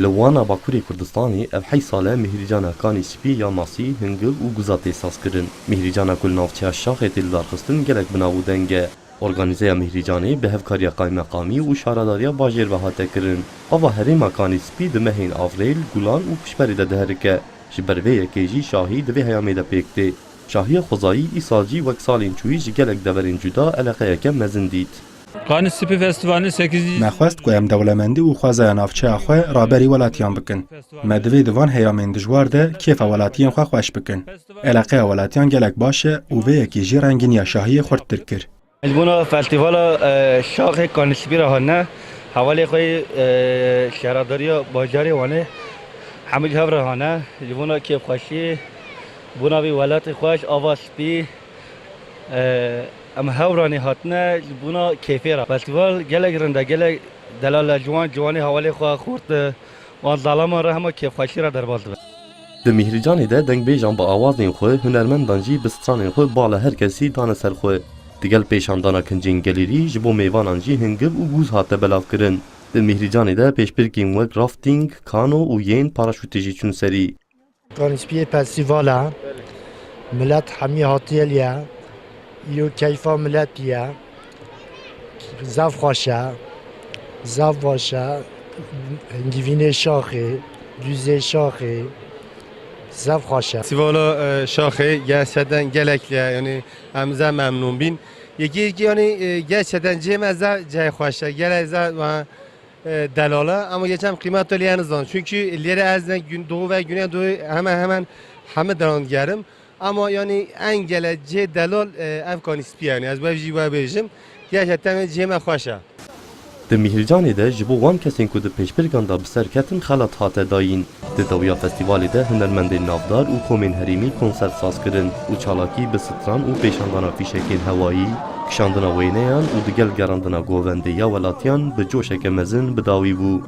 Lewana Bakurê Kurdistanê ev hey sale mihrîcana kanî spî ya masî, hingil û guza tê sazkirin. Mihrîcana ku li navçeya Şaxê tê lidarxistin gelek binav û deng e. Organîzeya mihrîcanê bi hevkariya kaymeqamî û şaradariya bajêr ve hate kirin. Ava herêma kanî spî di mehên Avrêl, Gulan û Pişperê de diherike. Ji ber vê yekê jî Şahî di vê heyamê de pêk tê. Şahiya Xwezayî îsal jî wek salên çûyî ji gelek deverên cuda eleqeyeke mezin dît. Kanî Spî Festivali 8. Mexwest ku em dewlemendî û xwezaya navçeya xwe raberî welatiyan bikin. Me divê di van heyamên dijwar de kêfa welatiyên xwe xweş bikin. Eleqeya welatiyan gelek baş e û vê yekî jî rengîniya Şahiyê xurttir kir. Buna festivala Şaxê Kanî Spî re hane, hevalê xwe şaradariya bajarê wane hemû hev re hane. Ji buna kêfxweşî, buna vê welatê xweş, ava spî em hewranê hatine buna kêfê re. Festival gelek rinde, gelek delala ciwan ciwanê hevalê xwe xurt wan zalaman re hema kêfxweşî re derbas dibe. Di Mihrîcanê de dengbêjan bi awazên xwe, hunermendan jî bi stranên xwe bala her kesî dane ser xwe. Digel pêşandana kincên gelêrî ji bo mêvanan jî hingil û gûz hate belavkirin. Di Mihrîcanê de pêşbirkên wek rafting, kano û yên paraşûtê jî çûn serî. Kanî Spî festivala millet hemî hatiye liye, îro keyfa millet ye, zev xweş e, zev baş e, givînê Şaxê, düzê Şaxê, zev xweş e. Festivala Şaxê gerçekten gelekli yani hemize memnun bin. Yeki yani gerçekten cemeze cay xoşa geleze ve delala ama geçen kıymet öleyenizden çünkü ileri azden gün doğu ve güneydoğu hemen deran gerim ama yani en gelece delal ev Kanî Spî yani az bevji ve bejim gerçekten ceme xoşa. Di Mihrîcanê de ji bo wan kesên ku di pêşbirkan da bi ser ketin xelat hate dayîn. Di dawiya festîvalê de hunermendên navdar û komên herêmî konser saz kirin û çalakî bi stran û pêşandana fîşekên hewayî, kişandina wêneyan û digel gerandina govendê ya welatiyan bi coşeke mezin bidawî bû.